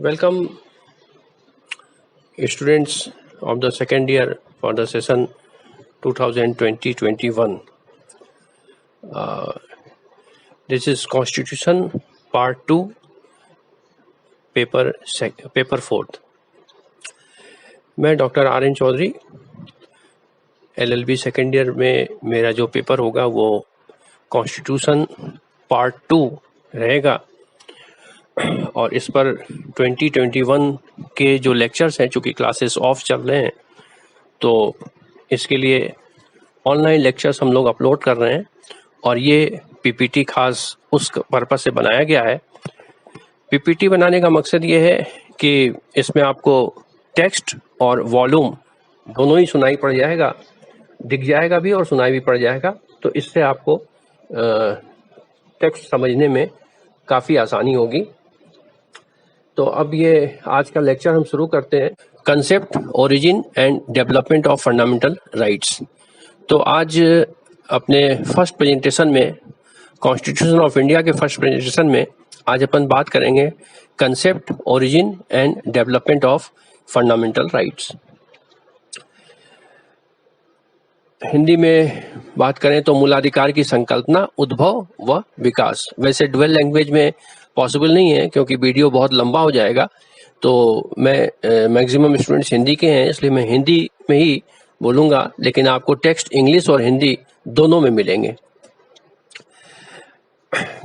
Welcome, students of the second year for the session 2020-21. This is Constitution Part 2, Paper 4th. मैं doctor R N. Chaudhary, LLB second year में मेरा जो paper होगा वो constitution part 2 रहेगा और इस पर 2021 के जो लेक्चर्स हैं, चूँकि क्लासेस ऑफ चल रहे हैं तो इसके लिए ऑनलाइन लेक्चर्स हम लोग अपलोड कर रहे हैं और ये पीपीटी खास उस पर्पस से बनाया गया है। पीपीटी बनाने का मकसद ये है कि इसमें आपको टेक्स्ट और वॉल्यूम दोनों ही सुनाई पड़ जाएगा, दिख जाएगा भी और सुनाई भी पड़ जाएगा, तो इससे आपको टेक्स्ट समझने में काफ़ी आसानी होगी। तो अब ये आज का लेक्चर हम शुरू करते हैं, concept, origin and development of fundamental rights. तो आज अपने फर्स्ट प्रेजेंटेशन में, कॉन्स्टिट्यूशन ऑफ इंडिया के फर्स्ट प्रेजेंटेशन में आज अपन बात करेंगे concept, origin and development of fundamental rights. Hindi में बात करें तो मूलाधिकार की संकल्पना, उद्भव व विकास। वैसे डुअल लैंग्वेज में पॉसिबल नहीं है क्योंकि वीडियो बहुत लंबा हो जाएगा, तो मैं मैक्सिमम स्टूडेंट्स हिंदी के हैं इसलिए मैं हिंदी में ही बोलूँगा, लेकिन आपको टेक्स्ट इंग्लिश और हिंदी दोनों में मिलेंगे।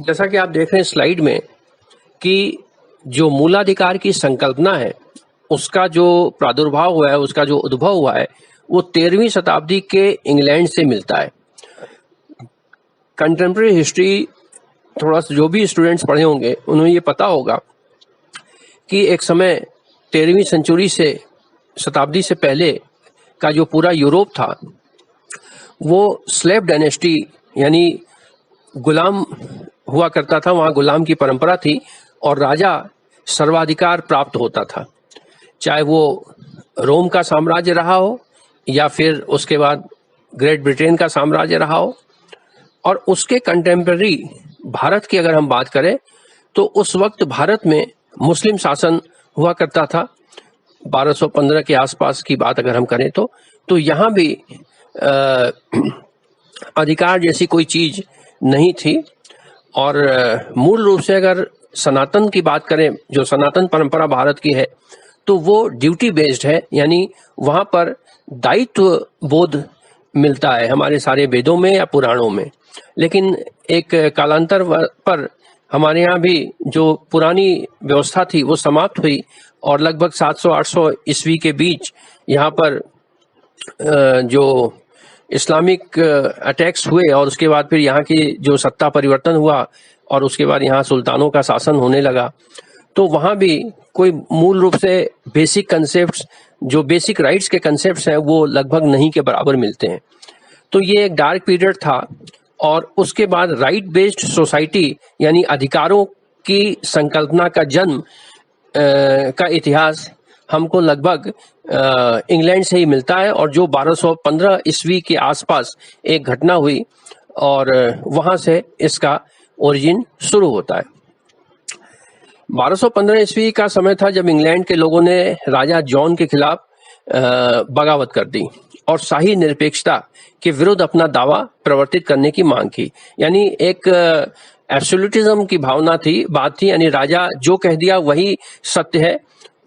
जैसा कि आप देख रहे हैं स्लाइड में कि जो मूलाधिकार की संकल्पना है उसका जो प्रादुर्भाव हुआ है, उसका जो उद्भव हुआ है वो 13वीं शताब्दी के इंग्लैंड से मिलता है। कंटेम्प्रेरी हिस्ट्री थोड़ा सा जो भी स्टूडेंट्स पढ़े होंगे उन्हें ये पता होगा कि एक समय 13वीं शताब्दी से पहले का जो पूरा यूरोप था वो स्लेव डायनेस्टी यानी गुलाम हुआ करता था, वहाँ गुलाम की परंपरा थी और राजा सर्वाधिकार प्राप्त होता था, चाहे वो रोम का साम्राज्य रहा हो या फिर उसके बाद ग्रेट ब्रिटेन का साम्राज्य रहा हो। और उसके कंटेम्प्रेरी भारत की अगर हम बात करें तो उस वक्त भारत में मुस्लिम शासन हुआ करता था। 1215 के आसपास की बात अगर हम करें तो यहाँ भी अधिकार जैसी कोई चीज नहीं थी। और मूल रूप से अगर सनातन की बात करें, जो सनातन परंपरा भारत की है, तो वो ड्यूटी बेस्ड है, यानी वहाँ पर दायित्व बोध मिलता है हमारे सारे वेदों में या पुराणों में। लेकिन एक कालांतर पर हमारे यहाँ भी जो पुरानी व्यवस्था थी वो समाप्त हुई और लगभग 700-800 ईस्वी के बीच यहाँ पर जो इस्लामिक अटैक्स हुए और उसके बाद फिर यहाँ की जो सत्ता परिवर्तन हुआ और उसके बाद यहाँ सुल्तानों का शासन होने लगा, तो वहाँ भी कोई मूल रूप से बेसिक कंसेप्ट्स, जो बेसिक राइट्स के कंसेप्ट्स हैं वो लगभग नहीं के बराबर मिलते हैं। तो ये एक डार्क पीरियड था और उसके बाद राइट बेस्ड सोसाइटी यानी अधिकारों की संकल्पना का जन्म का इतिहास हमको लगभग इंग्लैंड से ही मिलता है और जो 1215 ईस्वी के आसपास एक घटना हुई और वहाँ से इसका ओरिजिन शुरू होता है। 1215 ईस्वी का समय था जब इंग्लैंड के लोगों ने राजा जॉन के खिलाफ बगावत कर दी और शाही निरपेक्षता के विरुद्ध अपना दावा प्रवर्तित करने की मांग की। यानी एक एब्सोल्यूटिज्म की भावना थी, बात थी, यानी राजा जो कह दिया वही सत्य है।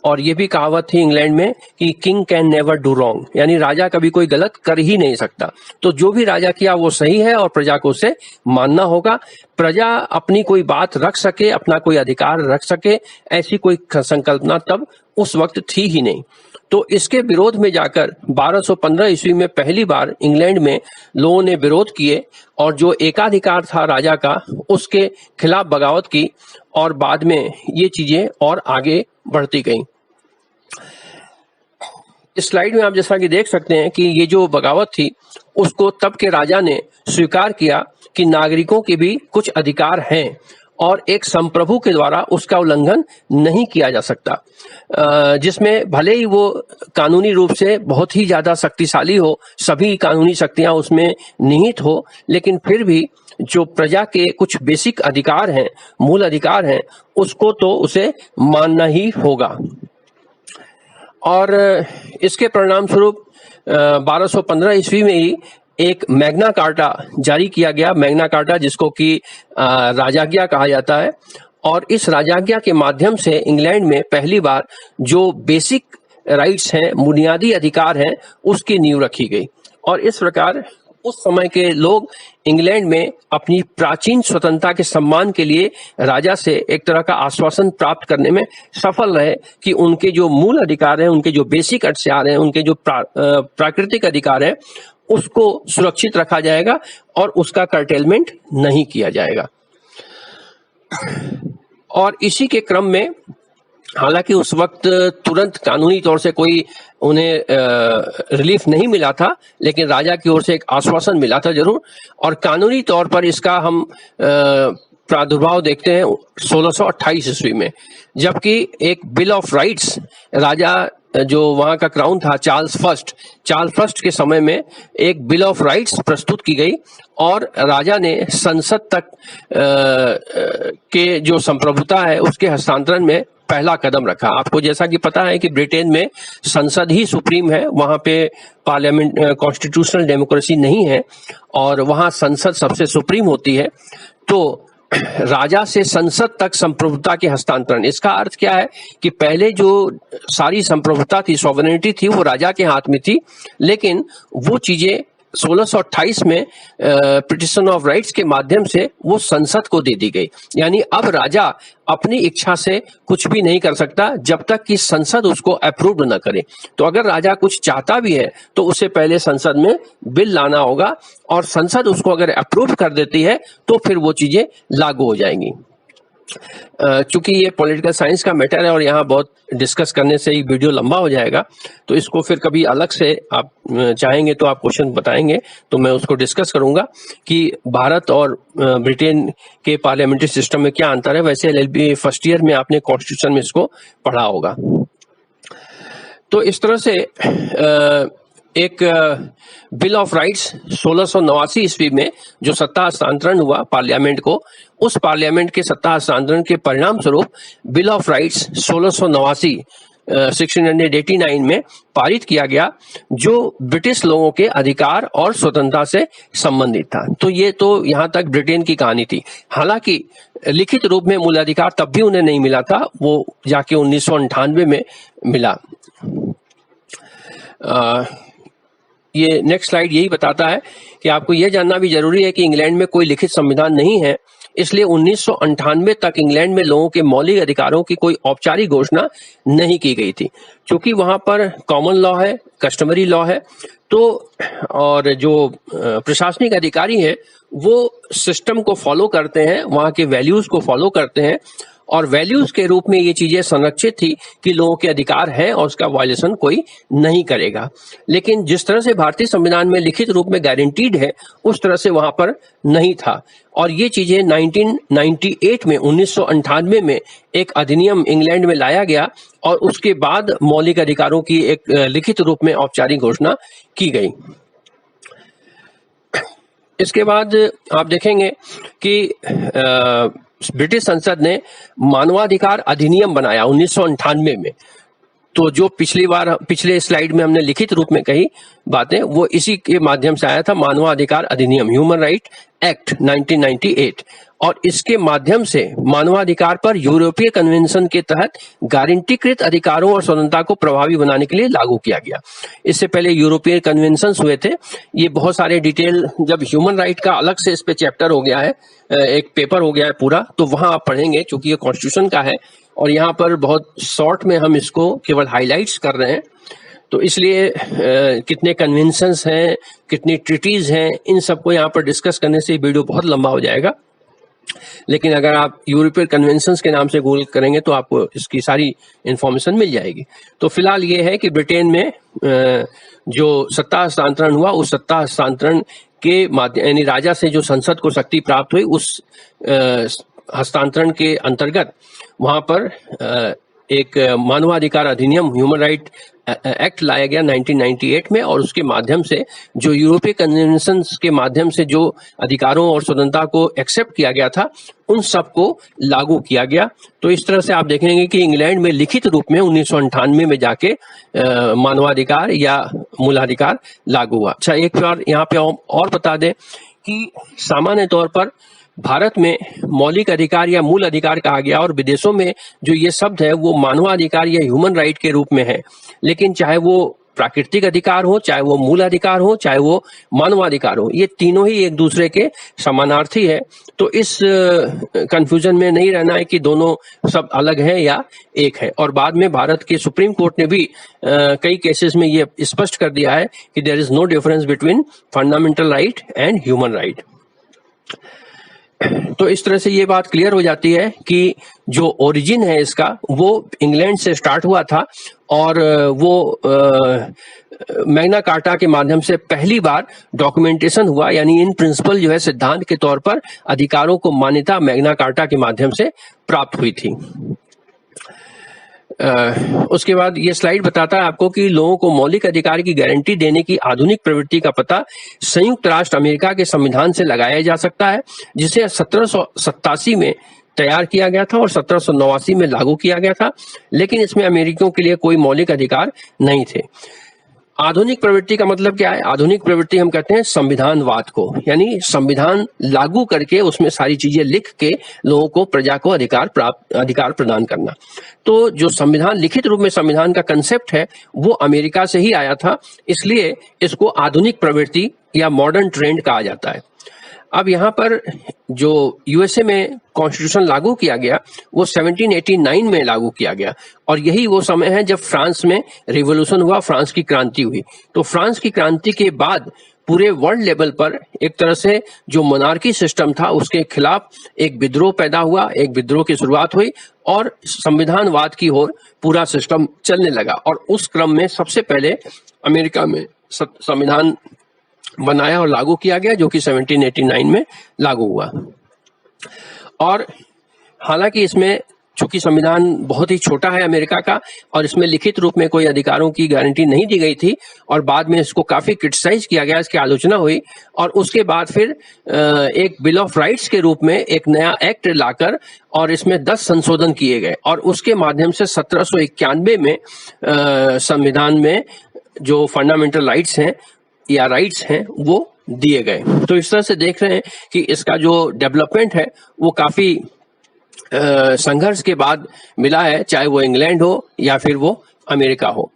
और ये भी कहावत थी इंग्लैंड में कि king can never do wrong, यानी राजा कभी कोई गलत कर ही नहीं सकता। तो जो भी राजा किया वो सही है और प्रजा को उसे मानना होगा। प्रजा अपनी कोई बात रख सके, अपना कोई अधिकार रख सके, ऐसी कोई संकल्पना तब उस वक्त थी ही नहीं। तो इसके विरोध में जाकर 1215 ईस्वी में पहली बार इंग्लैंड में लोगों ने विरोध किए और जो एकाधिकार था राजा का उसके खिलाफ बगावत की और बाद में ये चीजें और आगे बढ़ती गईं। इस स्लाइड में आप जैसा कि देख सकते हैं कि ये जो बगावत थी उसको तब के राजा ने स्वीकार किया कि नागरिकों के भी कुछ अधिकार हैं और एक संप्रभु के द्वारा उसका उल्लंघन नहीं किया जा सकता, जिसमें भले ही वो कानूनी रूप से बहुत ही ज्यादा शक्तिशाली हो, सभी कानूनी शक्तियां उसमें निहित हो, लेकिन फिर भी जो प्रजा के कुछ बेसिक अधिकार हैं, मूल अधिकार हैं, उसको तो उसे मानना ही होगा। और इसके परिणाम स्वरूप 1215 ईस्वी में ही एक मैग्ना कार्टा जारी किया गया, मैग्ना कार्टा जिसको कि राजाज्ञा कहा जाता है। और इस राजाज्ञा के माध्यम से इंग्लैंड में पहली बार जो बेसिक राइट्स हैं, बुनियादी अधिकार हैं, उसकी नींव रखी गई। और इस प्रकार उस समय के लोग इंग्लैंड में अपनी प्राचीन स्वतंत्रता के सम्मान के लिए राजा से एक तरह का आश्वासन प्राप्त करने में सफल रहे कि उनके जो मूल अधिकार हैं, उनके जो बेसिक अधिकार हैं, उनके जो प्राकृतिक अधिकार हैं, उसको सुरक्षित रखा जाएगा और उसका कर्टेलमेंट नहीं किया जाएगा। और इसी के क्रम में हालांकि उस वक्त तुरंत कानूनी तौर से कोई उन्हें रिलीफ नहीं मिला था, लेकिन राजा की ओर से एक आश्वासन मिला था जरूर। और कानूनी तौर पर इसका हम प्रादुर्भाव देखते हैं 1628 ईस्वी में, जबकि एक बिल ऑफ राइट्स राजा जो वहां का क्राउन था चार्ल्स फर्स्ट के समय में एक बिल ऑफ राइट्स प्रस्तुत की गई और राजा ने संसद तक के जो संप्रभुता है उसके हस्तांतरण में पहला कदम रखा। आपको जैसा कि पता है कि ब्रिटेन में संसद ही सुप्रीम है, वहां पे पार्लियामेंट कॉन्स्टिट्यूशनल डेमोक्रेसी नहीं है और वहां संसद सबसे सुप्रीम होती है। तो राजा से संसद तक संप्रभुता के हस्तांतरण, इसका अर्थ क्या है कि पहले जो सारी संप्रभुता थी, सॉवरेनिटी थी, वो राजा के हाथ में थी, लेकिन वो चीजें 1628 में पिटिशन ऑफ राइट्स के माध्यम से वो संसद को दे दी गई। यानी अब राजा अपनी इच्छा से कुछ भी नहीं कर सकता जब तक कि संसद उसको अप्रूव न करे। तो अगर राजा कुछ चाहता भी है तो उसे पहले संसद में बिल लाना होगा और संसद उसको अगर अप्रूव कर देती है तो फिर वो चीजें लागू हो जाएंगी। चूंकि ये पॉलिटिकल साइंस का मैटर है और यहाँ बहुत डिस्कस करने से ही वीडियो लंबा हो जाएगा, तो इसको फिर कभी अलग से आप चाहेंगे तो आप क्वेश्चन बताएंगे तो मैं उसको डिस्कस करूंगा कि भारत और ब्रिटेन के पार्लियामेंट्री सिस्टम में क्या अंतर है। वैसे LLB फर्स्ट ईयर में आपने कॉन्स्टिट्यूशन में इसको पढ़ा होगा। तो इस तरह से एक बिल ऑफ राइट्स 1689 ईस्वी में जो सत्ता हस्तांतरण हुआ पार्लियामेंट को, उस पार्लियामेंट के सत्ता हस्तांतरण के परिणाम स्वरूप बिल ऑफ राइट्स 1689 में पारित किया गया, जो ब्रिटिश लोगों के अधिकार और स्वतंत्रता से संबंधित था। तो ये तो यहाँ तक ब्रिटेन की कहानी थी। हालांकि लिखित रूप में मूलाधिकार तब भी उन्हें नहीं मिला था, वो जाके 1998 में मिला। ये नेक्स्ट स्लाइड यही बताता है कि आपको यह जानना भी जरूरी है कि इंग्लैंड में कोई लिखित संविधान नहीं है, इसलिए 1998 तक इंग्लैंड में लोगों के मौलिक अधिकारों की कोई औपचारिक घोषणा नहीं की गई थी। क्योंकि वहां पर कॉमन लॉ है, कस्टमरी लॉ है, तो और जो प्रशासनिक अधिकारी हैं वो सिस्टम को फॉलो करते हैं, वहां के वैल्यूज को फॉलो करते हैं और वैल्यूज के रूप में ये चीजें संरक्षित थी कि लोगों के अधिकार है और उसका वायलेशन कोई नहीं करेगा। लेकिन जिस तरह से भारतीय संविधान में लिखित रूप में गारंटीड है, उस तरह से वहां पर नहीं था। और ये चीजें 1998 में 1998 में एक अधिनियम इंग्लैंड में लाया गया और उसके बाद मौलिक अधिकारों की एक लिखित रूप में औपचारिक घोषणा की गई। इसके बाद आप देखेंगे कि ब्रिटिश संसद ने मानवाधिकार अधिनियम बनाया 1998 में। तो जो पिछले स्लाइड में हमने लिखित रूप में कही बातें, वो इसी के माध्यम से आया था, मानवाधिकार अधिनियम, ह्यूमन राइट एक्ट 1998। और इसके माध्यम से मानवाधिकार पर यूरोपीय कन्वेंशन के तहत गारंटीकृत अधिकारों और स्वतंत्रता को प्रभावी बनाने के लिए लागू किया गया। इससे पहले यूरोपीय कन्वेंशन हुए थे, ये बहुत सारे डिटेल, जब ह्यूमन राइट का अलग से इस पे चैप्टर हो गया है, एक पेपर हो गया है पूरा, तो वहां आप पढ़ेंगे, क्योंकि ये कॉन्स्टिट्यूशन का है और यहाँ पर बहुत शॉर्ट में हम इसको केवल हाईलाइट्स कर रहे हैं। तो इसलिए कितने कन्वेंशंस हैं, कितनी ट्रीटीज हैं, इन सबको यहाँ पर डिस्कस करने से वीडियो बहुत लंबा हो जाएगा। लेकिन अगर आप यूरोपीय कन्वेंशंस के नाम से गूगल करेंगे तो आपको इसकी सारी इंफॉर्मेशन मिल जाएगी। तो फिलहाल ये है कि ब्रिटेन में जो सत्ता हस्तांतरण हुआ, उस सत्ता हस्तांतरण के माध्यम, यानी राजा से जो संसद को शक्ति प्राप्त हुई, उस हस्तांतरण के अंतर्गत वहां पर एक मानवाधिकार अधिनियम ह्यूमन राइट एक्ट लाया गया 1998 में, और उसके माध्यम से जो यूरोपीय कन्वेंशन के माध्यम से जो अधिकारों और स्वतंत्रता को एक्सेप्ट किया गया था उन सब को लागू किया गया। तो इस तरह से आप देखेंगे कि इंग्लैंड में लिखित रूप में 1998 में जाके मानवाधिकार या मूलाधिकार लागू हुआ। अच्छा, एक बार यहाँ पे और बता दें कि सामान्य तौर पर भारत में मौलिक अधिकार या मूल अधिकार कहा गया, और विदेशों में जो ये शब्द है वो मानवाधिकार या ह्यूमन राइट के रूप में है। लेकिन चाहे वो प्राकृतिक अधिकार हो, चाहे वो मूल अधिकार हो, चाहे वो मानवाधिकार हो, ये तीनों ही एक दूसरे के समानार्थी है। तो इस कंफ्यूजन में नहीं रहना है कि दोनों सब अलग है या एक है। और बाद में भारत के सुप्रीम कोर्ट ने भी कई केसेस में ये स्पष्ट कर दिया है कि there is no difference between fundamental right and human right. तो इस तरह से ये बात क्लियर हो जाती है कि जो ओरिजिन है इसका वो इंग्लैंड से स्टार्ट हुआ था, और वो मैग्ना कार्टा के माध्यम से पहली बार डॉक्यूमेंटेशन हुआ, यानी इन प्रिंसिपल जो है सिद्धांत के तौर पर अधिकारों को मान्यता मैग्ना कार्टा के माध्यम से प्राप्त हुई थी। उसके बाद ये स्लाइड बताता है आपको कि लोगों को मौलिक अधिकार की गारंटी देने की आधुनिक प्रवृत्ति का पता संयुक्त राष्ट्र अमेरिका के संविधान से लगाया जा सकता है, जिसे 1787 में तैयार किया गया था और 1789 में लागू किया गया था, लेकिन इसमें अमेरिकियों के लिए कोई मौलिक अधिकार नहीं थे। आधुनिक प्रवृत्ति का मतलब क्या है? आधुनिक प्रवृत्ति हम कहते हैं संविधानवाद को, यानी संविधान लागू करके उसमें सारी चीजें लिख के लोगों को, प्रजा को अधिकार प्रदान करना। तो जो संविधान, लिखित रूप में संविधान का कंसेप्ट है वो अमेरिका से ही आया था, इसलिए इसको आधुनिक प्रवृत्ति या मॉडर्न ट्रेंड कहा जाता है। अब यहाँ पर जो यूएसए में कॉन्स्टिट्यूशन लागू किया गया वो 1789 में लागू किया गया, और यही वो समय है जब फ्रांस में रिवॉल्यूशन हुआ, फ्रांस की क्रांति हुई। तो फ्रांस की क्रांति के बाद पूरे वर्ल्ड लेवल पर एक तरह से जो मोनार्की सिस्टम था उसके खिलाफ एक विद्रोह पैदा हुआ, एक विद्रोह की शुरुआत हुई और संविधानवाद की ओर पूरा सिस्टम चलने लगा। और उस क्रम में सबसे पहले अमेरिका में संविधान बनाया और लागू किया गया, जो कि 1789 में लागू हुआ। और हालांकि इसमें चूंकि संविधान बहुत ही छोटा है अमेरिका का, और इसमें लिखित रूप में कोई अधिकारों की गारंटी नहीं दी गई थी, और बाद में इसको काफी क्रिटिसाइज किया गया, इसकी आलोचना हुई, और उसके बाद फिर एक बिल ऑफ राइट्स के रूप में एक नया एक्ट लाकर और इसमें 10 संशोधन किए गए, और उसके माध्यम से 1791 में संविधान में जो फंडामेंटल राइट्स हैं या राइट्स हैं वो दिए गए। तो इस तरह से देख रहे हैं कि इसका जो डेवलपमेंट है वो काफी संघर्ष के बाद मिला है, चाहे वो इंग्लैंड हो या फिर वो अमेरिका हो।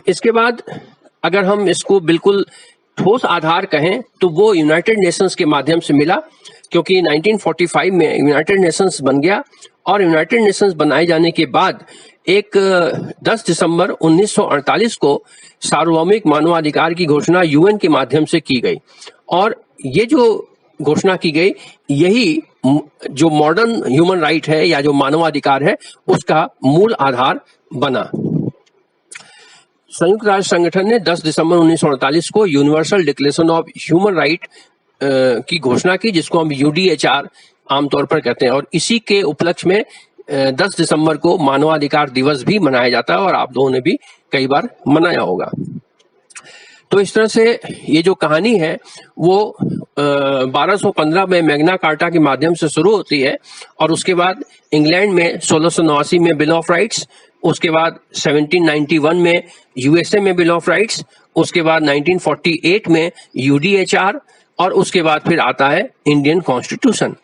इसके बाद अगर हम इसको बिल्कुल ठोस आधार कहें तो वो यूनाइटेड नेशंस के माध्यम से मिला, क्योंकि 1945 में यूनाइटेड नेशंस बन गया, और यूनाइटेड नेशंस बनाए जाने के बाद एक 10 दिसंबर 1948 को सार्वभौमिक मानवाधिकार की घोषणा यूएन के माध्यम से की गई, और ये जो घोषणा की गई यही जो मॉडर्न ह्यूमन राइट है या जो मानवाधिकार है उसका मूल आधार बना। संयुक्त राष्ट्र संगठन ने 10 दिसंबर 1948 को universal declaration of human right की घोषणा की, जिसको हम यूडीएचआर आमतौर पर कहते हैं, और इसी के उपलक्ष्य में 10 दिसंबर को मानवाधिकार दिवस भी मनाया जाता है, और आप लोगों ने भी कई बार मनाया होगा। तो इस तरह से ये जो कहानी है वो 1215 में मैग्ना कार्टा के माध्यम से शुरू होती है, और उसके बाद इंग्लैंड में 1689 में बिल ऑफ राइट्स, उसके बाद 1791 में यूएसए में बिल ऑफ राइट्स, उसके बाद 1948 में यूडीएचआर, और उसके बाद फिर आता है इंडियन कॉन्स्टिट्यूशन।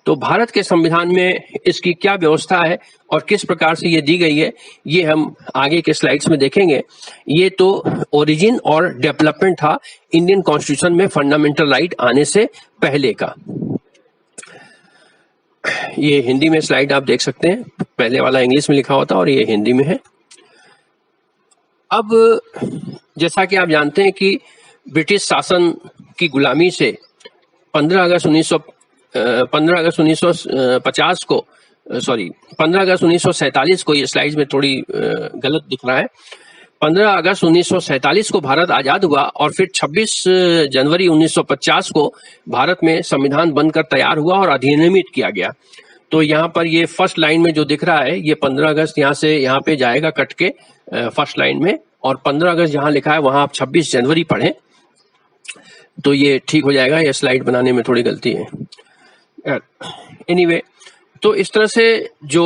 तो भारत के संविधान में इसकी क्या व्यवस्था है और किस प्रकार से ये दी गई है, ये हम आगे के स्लाइड्स में देखेंगे। ये तो ओरिजिन और डेवलपमेंट था इंडियन कॉन्स्टिट्यूशन में फंडामेंटल राइट आने से पहले का। ये हिंदी में स्लाइड आप देख सकते हैं, पहले वाला इंग्लिश में लिखा होता और ये हिंदी में है। अब जैसा कि आप जानते हैं कि ब्रिटिश शासन की गुलामी से 15 अगस्त 1947 को, ये स्लाइड्स में थोड़ी गलत दिख रहा है, 15 अगस्त 1947 को भारत आजाद हुआ, और फिर 26 जनवरी 1950 को भारत में संविधान बनकर तैयार हुआ और अधिनियमित किया गया। तो यहाँ पर ये फर्स्ट लाइन में जो दिख रहा है ये 15 अगस्त यहाँ से यहाँ पे जाएगा कट के फर्स्ट लाइन में, और 15 अगस्त जहाँ लिखा है वहाँ आप 26 जनवरी पढ़ें तो ये ठीक हो जाएगा। ये स्लाइड बनाने में थोड़ी गलती है। एनीवे, तो इस तरह से जो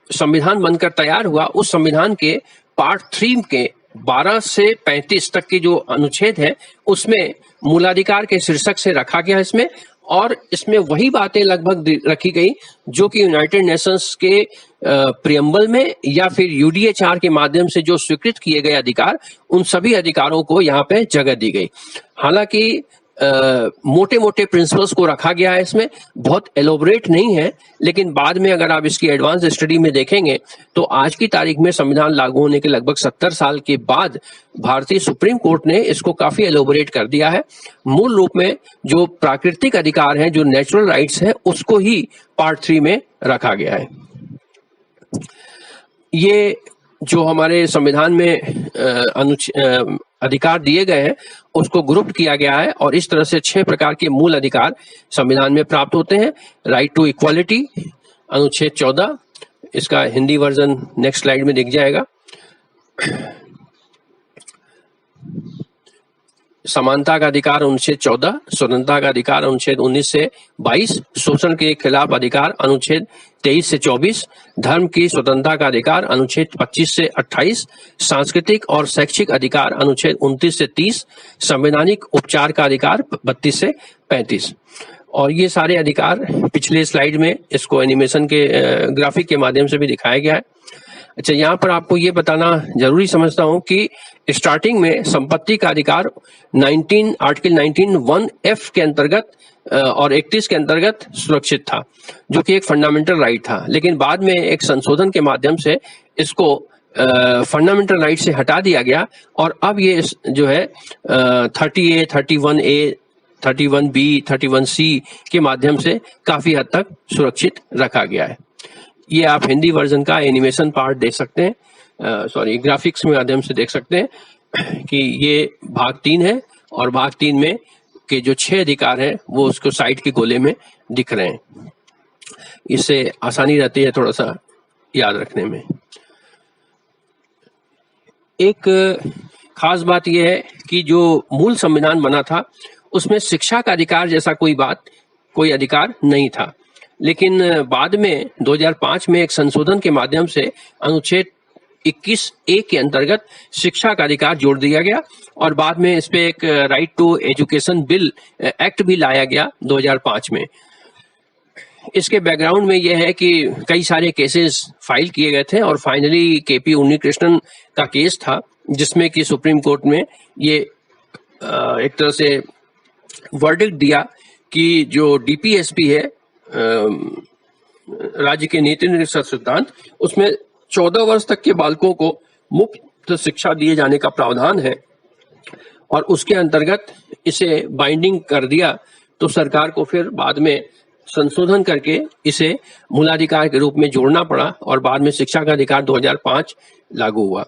संविधान बनकर तैयार हुआ, उस संविधान के पार्ट 3 के 12 से 35 तक के जो अनुच्छेद है उसमें मूलाधिकार के शीर्षक से रखा गया इसमें, और इसमें वही बातें लगभग रखी गई जो कि यूनाइटेड नेशंस के प्रियम्बल में या फिर यूडीएचआर के माध्यम से जो स्वीकृत किए गए अधिकार, उन सभी अधिकारों को यहाँ पे जगह दी गई। हालांकि मोटे मोटे प्रिंसिपल्स को रखा गया है इसमें, बहुत एलोबरेट नहीं है, लेकिन बाद में अगर आप इसकी एडवांस स्टडी में देखेंगे तो आज की तारीख में संविधान लागू होने के लगभग 70 साल के बाद भारतीय सुप्रीम कोर्ट ने इसको काफी एलोबरेट कर दिया है। मूल रूप में जो प्राकृतिक अधिकार हैं, जो नेचुरल राइट्स हैं, उसको ही पार्ट 3 में रखा गया है। ये जो हमारे संविधान में अधिकार दिए गए हैं उसको ग्रुप किया गया है, और इस तरह से 6 प्रकार के मूल अधिकार संविधान में प्राप्त होते हैं। राइट टू इक्वालिटी, अनुच्छेद 14, इसका हिंदी वर्जन नेक्स्ट स्लाइड में दिख जाएगा। समानता का अधिकार अनुच्छेद 14, स्वतंत्रता का अधिकार अनुच्छेद 19 से 22, शोषण के खिलाफ अधिकार अनुच्छेद 23 से 24, धर्म की स्वतंत्रता का अधिकार अनुच्छेद 25 से 28, सांस्कृतिक और शैक्षिक अधिकार अनुच्छेद 29 से 30, संवैधानिक उपचार का अधिकार 32 से 35। और ये सारे अधिकार पिछले स्लाइड में इसको एनिमेशन के ग्राफिक के माध्यम से भी दिखाया गया है। अच्छा, यहाँ पर आपको ये बताना जरूरी समझता हूँ कि स्टार्टिंग में संपत्ति का अधिकार आर्टिकल 19(1)(f) के अंतर्गत और 31 के अंतर्गत सुरक्षित था, जो कि एक फंडामेंटल राइट था, लेकिन बाद में एक संशोधन के माध्यम से इसको फंडामेंटल राइट से हटा दिया गया, और अब ये जो है 30A, 31A, 31B, 31C के माध्यम से काफी हद तक सुरक्षित रखा गया है। ये आप हिंदी वर्जन का एनिमेशन पार्ट देख सकते हैं, ग्राफिक्स के माध्यम से देख सकते हैं कि ये भाग 3 है, और भाग 3 में के जो 6 अधिकार हैं वो उसको साइड के गोले में दिख रहे हैं। इससे आसानी रहती है थोड़ा सा याद रखने में। एक खास बात यह है कि जो मूल संविधान बना था उसमें शिक्षा का अधिकार जैसा कोई अधिकार नहीं था, लेकिन बाद में 2005 में एक संशोधन के माध्यम से अनुच्छेद 21A के अंतर्गत शिक्षा का अधिकार जोड़ दिया गया, और बाद में इस पे एक right to education bill act भी लाया गया 2005 में। इसके बैकग्राउंड में यह है कि कई सारे केसेस फाइल किए गए थे, और फाइनली केपी उन्नीकृष्णन का केस था जिसमें कि सुप्रीम कोर्ट में ये एक तरह से वर्डिक्ट दिया कि जो डीपीएसपी है, राज्य के नीति निर्देशक सिद्धांत, उसमें 14 वर्ष तक के बालकों को मुफ्त शिक्षा दिए जाने का प्रावधान है, और उसके अंतर्गत इसे बाइंडिंग कर दिया। तो सरकार को फिर बाद में संशोधन करके इसे मूलाधिकार के रूप में जोड़ना पड़ा, और बाद में शिक्षा का अधिकार 2005 लागू हुआ।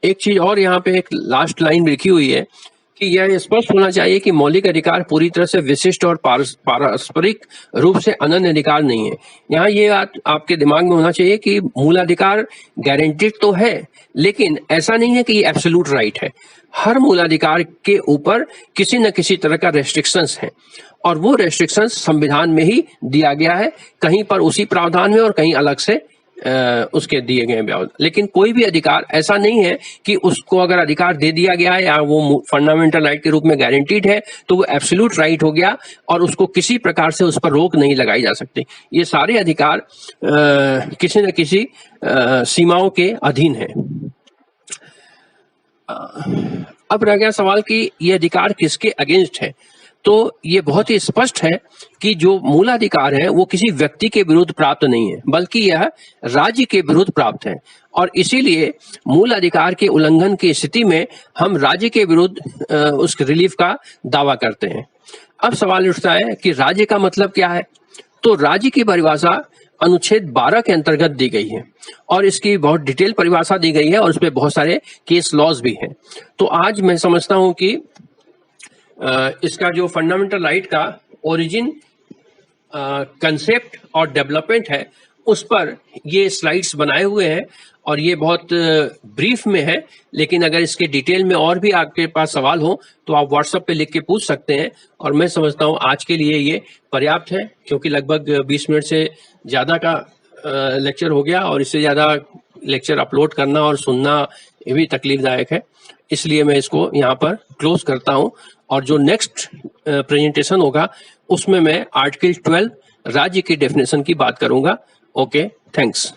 एक चीज और यहाँ पे एक लास्ट लाइन लिखी हुई है कि यह स्पष्ट होना चाहिए कि मौलिक अधिकार पूरी तरह से विशिष्ट और पारस्परिक रूप से अनन्य अधिकार नहीं है। यहाँ ये बात आपके दिमाग में होना चाहिए कि मूलाधिकार गारंटीड तो है, लेकिन ऐसा नहीं है कि ये एब्सोल्यूट राइट है। हर मूलाधिकार के ऊपर किसी न किसी तरह का रेस्ट्रिक्शंस है, और वो रेस्ट्रिक्शंस संविधान में ही दिया गया है, कहीं पर उसी प्रावधान में और कहीं अलग से उसके दिए गए प्रावधान। लेकिन कोई भी अधिकार ऐसा नहीं है कि उसको अगर अधिकार दे दिया गया है या वो फंडामेंटल राइट के रूप में गारंटीड है तो वो एब्सोल्यूट राइट हो गया, और उसको किसी प्रकार से उस पर रोक नहीं लगाई जा सकती। ये सारे अधिकार किसी न किसी सीमाओं के अधीन है। अब रह गया सवाल कि ये अधिकार किसके अगेंस्ट है। तो ये बहुत ही स्पष्ट है कि जो मूलाधिकार है वो किसी व्यक्ति के विरुद्ध प्राप्त नहीं है, बल्कि यह राज्य के विरुद्ध प्राप्त है, और इसीलिए मूल अधिकार के उल्लंघन की स्थिति में हम राज्य के विरुद्ध उस रिलीफ का दावा करते हैं। अब सवाल उठता है कि राज्य का मतलब क्या है। तो राज्य की परिभाषा अनुच्छेद 12 के अंतर्गत दी गई है, और इसकी बहुत डिटेल परिभाषा दी गई है, और उसमें बहुत सारे केस लॉज भी हैं। तो आज मैं समझता हूं कि इसका जो फंडामेंटल राइट का ओरिजिन कंसेप्ट और डेवलपमेंट है उस पर ये स्लाइड्स बनाए हुए हैं और ये बहुत ब्रीफ में है, लेकिन अगर इसके डिटेल में और भी आपके पास सवाल हो तो आप व्हाट्सएप पे लिख के पूछ सकते हैं। और मैं समझता हूँ आज के लिए ये पर्याप्त है, क्योंकि लगभग 20 मिनट से ज़्यादा का लेक्चर हो गया और इससे ज़्यादा लेक्चर अपलोड करना और सुनना ये भी तकलीफदायक है। इसलिए मैं इसको यहाँ पर क्लोज करता हूँ और जो नेक्स्ट प्रेजेंटेशन होगा उसमें मैं आर्टिकल 12 राज्य की डेफिनेशन की बात करूंगा। Okay, thanks.